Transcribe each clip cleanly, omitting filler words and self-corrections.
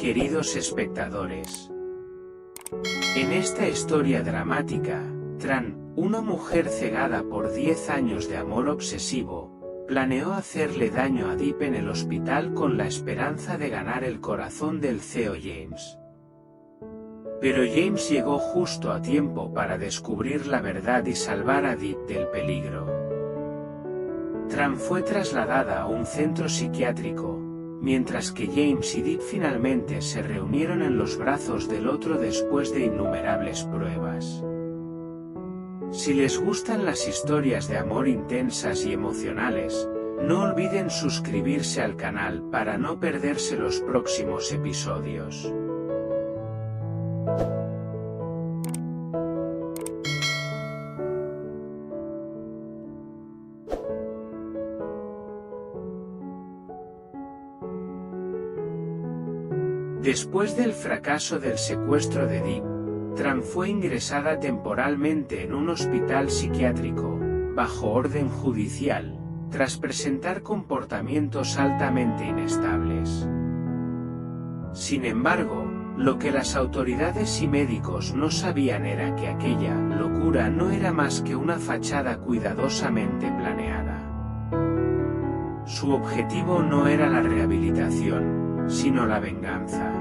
Queridos espectadores, en esta historia dramática, Tran, una mujer cegada por 10 años de amor obsesivo, planeó hacerle daño a Deep en el hospital con la esperanza de ganar el corazón del CEO James. Pero James llegó justo a tiempo para descubrir la verdad y salvar a Deep del peligro. Tran fue trasladada a un centro psiquiátrico, mientras que James y Deep finalmente se reunieron en los brazos del otro después de innumerables pruebas. Si les gustan las historias de amor intensas y emocionales, no olviden suscribirse al canal para no perderse los próximos episodios. Después del fracaso del secuestro de Deep, Tran fue ingresada temporalmente en un hospital psiquiátrico, bajo orden judicial, tras presentar comportamientos altamente inestables. Sin embargo, lo que las autoridades y médicos no sabían era que aquella locura no era más que una fachada cuidadosamente planeada. Su objetivo no era la rehabilitación, sino la venganza.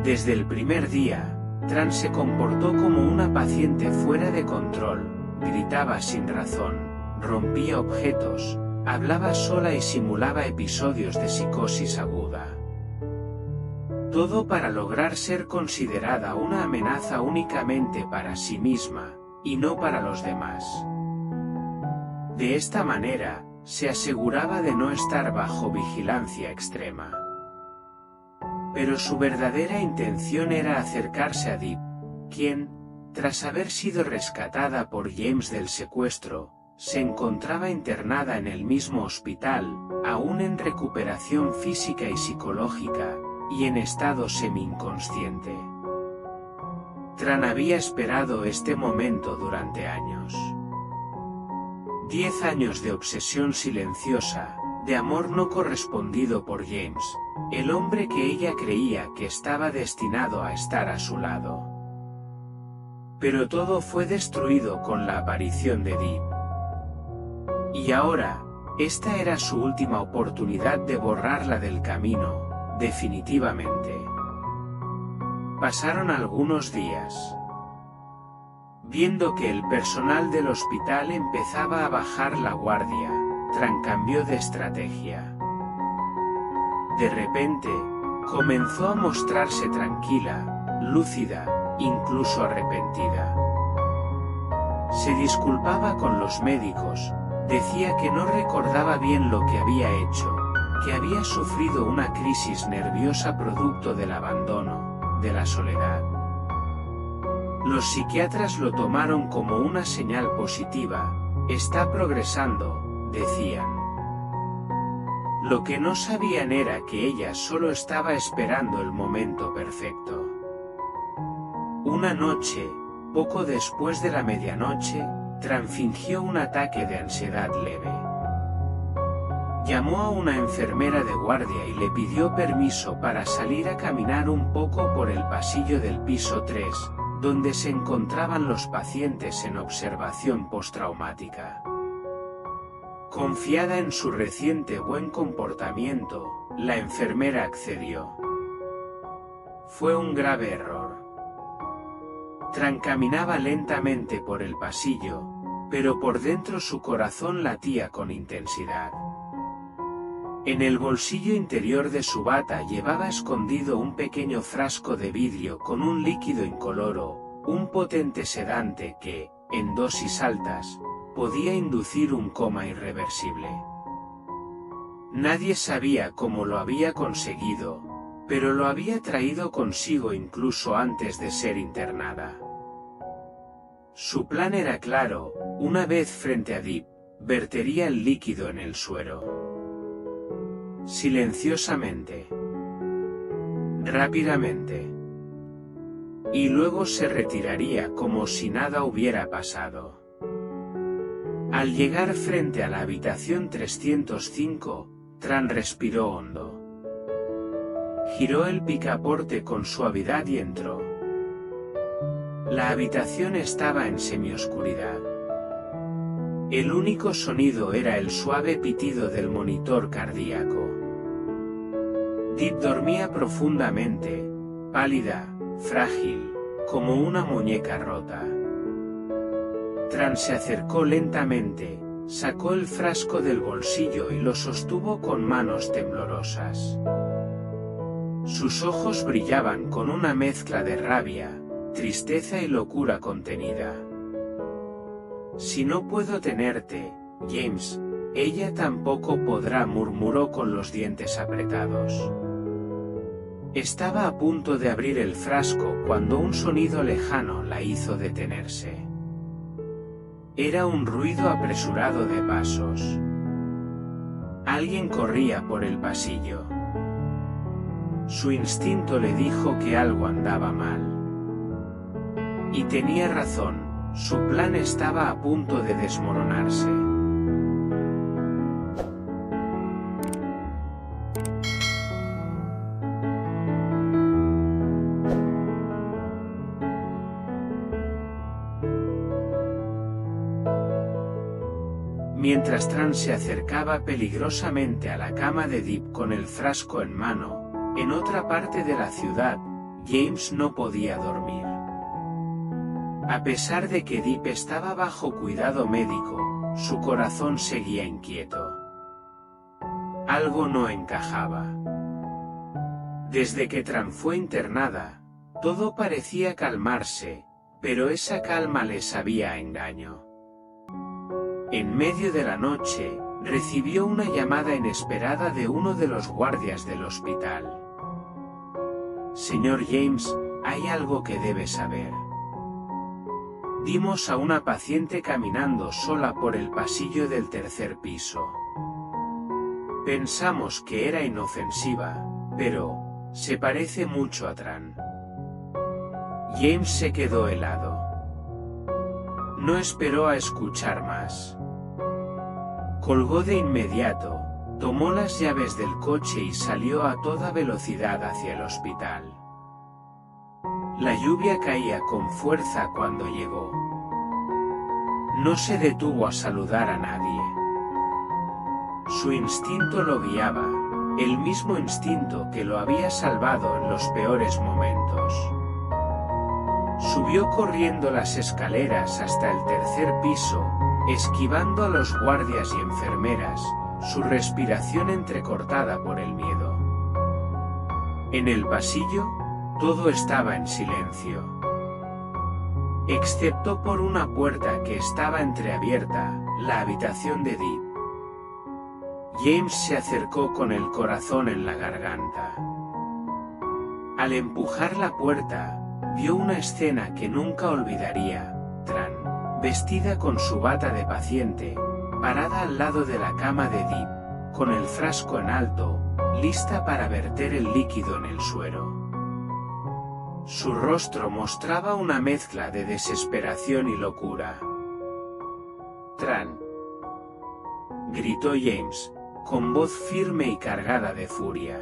Desde el primer día, Tran se comportó como una paciente fuera de control, gritaba sin razón, rompía objetos, hablaba sola y simulaba episodios de psicosis aguda. Todo para lograr ser considerada una amenaza únicamente para sí misma, y no para los demás. De esta manera, se aseguraba de no estar bajo vigilancia extrema. Pero su verdadera intención era acercarse a Deep, quien, tras haber sido rescatada por James del secuestro, se encontraba internada en el mismo hospital, aún en recuperación física y psicológica, y en estado semi-inconsciente. Tran había esperado este momento durante años. 10 años de obsesión silenciosa, de amor no correspondido por James, el hombre que ella creía que estaba destinado a estar a su lado. Pero todo fue destruido con la aparición de Deep. Y ahora, esta era su última oportunidad de borrarla del camino, definitivamente. Pasaron algunos días. Viendo que el personal del hospital empezaba a bajar la guardia, Tran cambió de estrategia. De repente, comenzó a mostrarse tranquila, lúcida, incluso arrepentida. Se disculpaba con los médicos, decía que no recordaba bien lo que había hecho, que había sufrido una crisis nerviosa producto del abandono, de la soledad. Los psiquiatras lo tomaron como una señal positiva, está progresando, decían. Lo que no sabían era que ella solo estaba esperando el momento perfecto. Una noche, poco después de la medianoche, Tran fingió un ataque de ansiedad leve. Llamó a una enfermera de guardia y le pidió permiso para salir a caminar un poco por el pasillo del piso 3, donde se encontraban los pacientes en observación postraumática. Confiada en su reciente buen comportamiento, la enfermera accedió. Fue un grave error. Tran caminaba lentamente por el pasillo, pero por dentro su corazón latía con intensidad. En el bolsillo interior de su bata llevaba escondido un pequeño frasco de vidrio con un líquido incoloro, un potente sedante que, en dosis altas, podía inducir un coma irreversible. Nadie sabía cómo lo había conseguido, pero lo había traído consigo incluso antes de ser internada. Su plan era claro, una vez frente a Deep, vertería el líquido en el suero. Silenciosamente. Rápidamente. Y luego se retiraría como si nada hubiera pasado. Al llegar frente a la habitación 305, Tran respiró hondo. Giró el picaporte con suavidad y entró. La habitación estaba en semioscuridad. El único sonido era el suave pitido del monitor cardíaco. Deep dormía profundamente, pálida, frágil, como una muñeca rota. Tran se acercó lentamente, sacó el frasco del bolsillo y lo sostuvo con manos temblorosas. Sus ojos brillaban con una mezcla de rabia, tristeza y locura contenida. Si no puedo tenerte, James, ella tampoco podrá, murmuró con los dientes apretados. Estaba a punto de abrir el frasco cuando un sonido lejano la hizo detenerse. Era un ruido apresurado de pasos. Alguien corría por el pasillo. Su instinto le dijo que algo andaba mal. Y tenía razón, su plan estaba a punto de desmoronarse. Mientras Tran se acercaba peligrosamente a la cama de Deep con el frasco en mano, en otra parte de la ciudad, James no podía dormir. A pesar de que Deep estaba bajo cuidado médico, su corazón seguía inquieto. Algo no encajaba. Desde que Tran fue internada, todo parecía calmarse, pero esa calma le sabía a engaño. En medio de la noche, recibió una llamada inesperada de uno de los guardias del hospital. Señor James, hay algo que debe saber. Vimos a una paciente caminando sola por el pasillo del tercer piso. Pensamos que era inofensiva, pero se parece mucho a Tran. James se quedó helado. No esperó a escuchar más. Colgó de inmediato, tomó las llaves del coche y salió a toda velocidad hacia el hospital. La lluvia caía con fuerza cuando llegó. No se detuvo a saludar a nadie. Su instinto lo guiaba, el mismo instinto que lo había salvado en los peores momentos. Subió corriendo las escaleras hasta el tercer piso, esquivando a los guardias y enfermeras, su respiración entrecortada por el miedo. En el pasillo, todo estaba en silencio. Excepto por una puerta que estaba entreabierta, la habitación de Deep. James se acercó con el corazón en la garganta. Al empujar la puerta, vio una escena que nunca olvidaría. Tran, vestida con su bata de paciente, parada al lado de la cama de Deep, con el frasco en alto, lista para verter el líquido en el suero. Su rostro mostraba una mezcla de desesperación y locura. «Tran», gritó James, con voz firme y cargada de furia.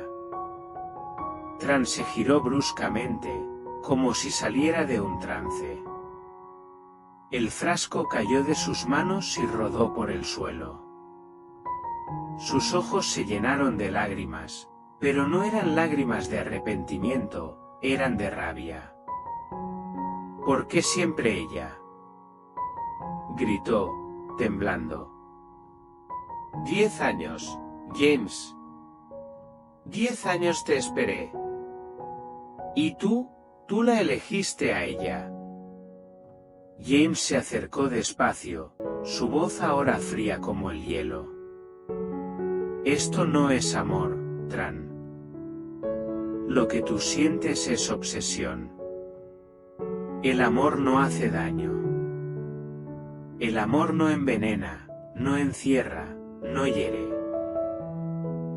Tran se giró bruscamente, como si saliera de un trance. El frasco cayó de sus manos y rodó por el suelo. Sus ojos se llenaron de lágrimas, pero no eran lágrimas de arrepentimiento, eran de rabia. ¿Por qué siempre ella?, gritó, temblando. 10 años, James. 10 años te esperé. Y tú la elegiste a ella. James se acercó despacio, su voz ahora fría como el hielo. Esto no es amor, Tran. Lo que tú sientes es obsesión. El amor no hace daño. El amor no envenena, no encierra, no hiere.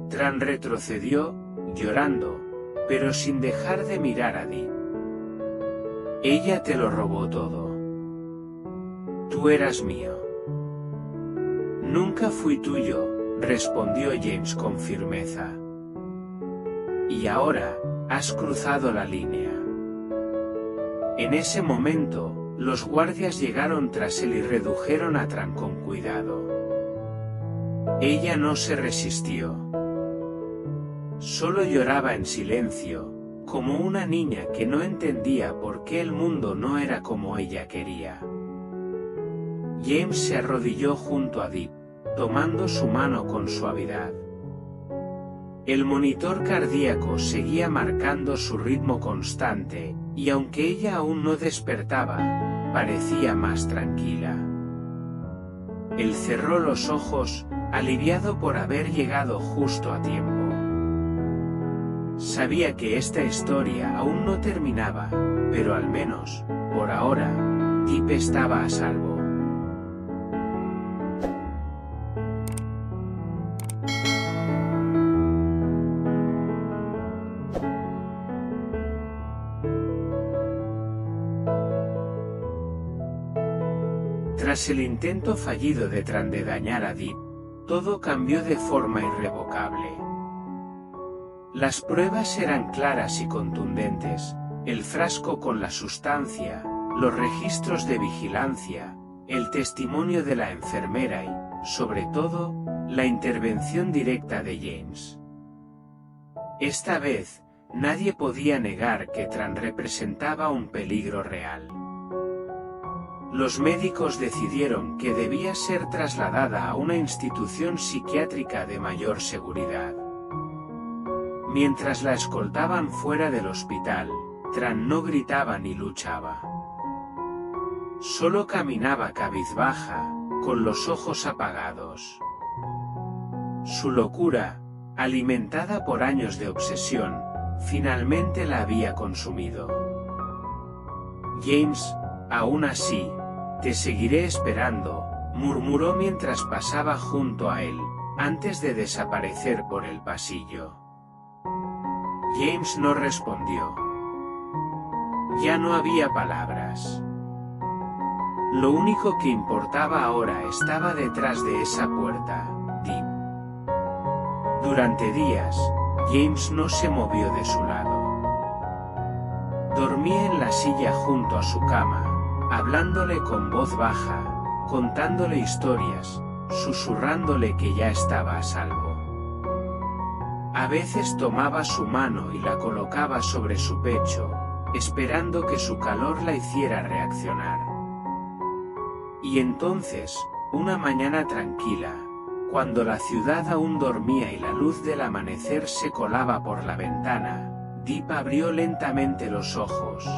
Tran retrocedió, llorando, pero sin dejar de mirar a Deep. Ella te lo robó todo. Tú eras mío. Nunca fui tuyo, respondió James con firmeza. y ahora, has cruzado la línea. En ese momento, los guardias llegaron tras él y redujeron a Tran con cuidado. Ella no se resistió. Solo lloraba en silencio, como una niña que no entendía por qué el mundo no era como ella quería. James se arrodilló junto a Deep, tomando su mano con suavidad. El monitor cardíaco seguía marcando su ritmo constante, y aunque ella aún no despertaba, parecía más tranquila. Él cerró los ojos, aliviado por haber llegado justo a tiempo. Sabía que esta historia aún no terminaba, pero al menos, por ahora, Deep estaba a salvo. Tras el intento fallido de Tran de dañar a Deep, todo cambió de forma irrevocable. Las pruebas eran claras y contundentes, el frasco con la sustancia, los registros de vigilancia, el testimonio de la enfermera y, sobre todo, la intervención directa de James. Esta vez, nadie podía negar que Tran representaba un peligro real. Los médicos decidieron que debía ser trasladada a una institución psiquiátrica de mayor seguridad. Mientras la escoltaban fuera del hospital, Tran no gritaba ni luchaba. Solo caminaba cabizbaja, con los ojos apagados. Su locura, alimentada por años de obsesión, finalmente la había consumido. James, aún así, te seguiré esperando, murmuró mientras pasaba junto a él, antes de desaparecer por el pasillo. James no respondió. Ya no había palabras. Lo único que importaba ahora estaba detrás de esa puerta, Deep. Durante días, James no se movió de su lado. Dormía en la silla junto a su cama, hablándole con voz baja, contándole historias, susurrándole que ya estaba a salvo. A veces tomaba su mano y la colocaba sobre su pecho, esperando que su calor la hiciera reaccionar. Y entonces, una mañana tranquila, cuando la ciudad aún dormía y la luz del amanecer se colaba por la ventana, Deep abrió lentamente los ojos.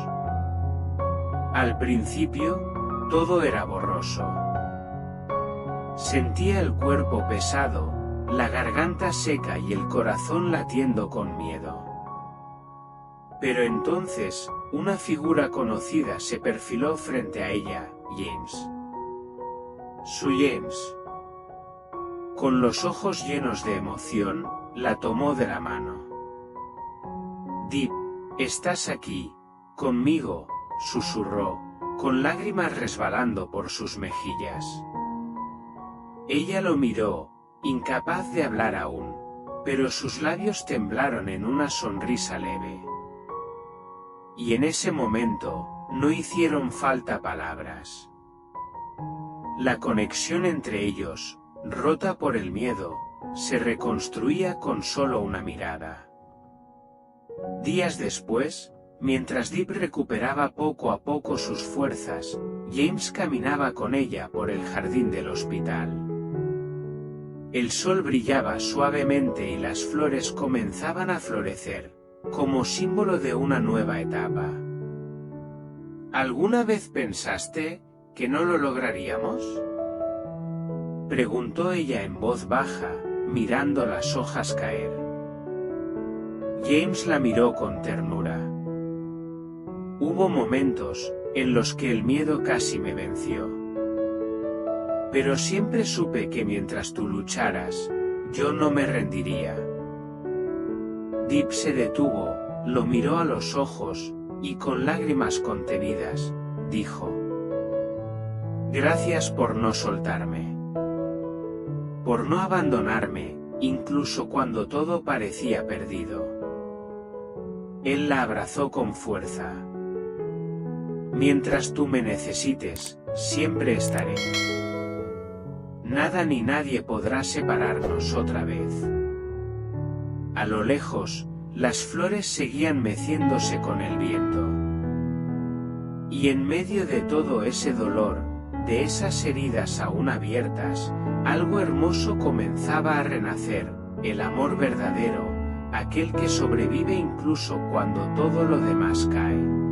Al principio, todo era borroso. Sentía el cuerpo pesado, la garganta seca y el corazón latiendo con miedo. Pero entonces, una figura conocida se perfiló frente a ella, James. Su James. Con los ojos llenos de emoción, la tomó de la mano. Deep, estás aquí, conmigo, susurró, con lágrimas resbalando por sus mejillas. Ella lo miró, incapaz de hablar aún, pero sus labios temblaron en una sonrisa leve. Y en ese momento, no hicieron falta palabras. La conexión entre ellos, rota por el miedo, se reconstruía con solo una mirada. Días después, mientras Deep recuperaba poco a poco sus fuerzas, James caminaba con ella por el jardín del hospital. El sol brillaba suavemente y las flores comenzaban a florecer, como símbolo de una nueva etapa. ¿Alguna vez pensaste que no lo lograríamos?, preguntó ella en voz baja, mirando las hojas caer. James la miró con ternura. Hubo momentos en los que el miedo casi me venció. Pero siempre supe que mientras tú lucharas, yo no me rendiría. Deep se detuvo, lo miró a los ojos, y con lágrimas contenidas, dijo: Gracias por no soltarme. Por no abandonarme, incluso cuando todo parecía perdido. Él la abrazó con fuerza. Mientras tú me necesites, siempre estaré. Nada ni nadie podrá separarnos otra vez. A lo lejos, las flores seguían meciéndose con el viento. Y en medio de todo ese dolor, de esas heridas aún abiertas, algo hermoso comenzaba a renacer, el amor verdadero, aquel que sobrevive incluso cuando todo lo demás cae.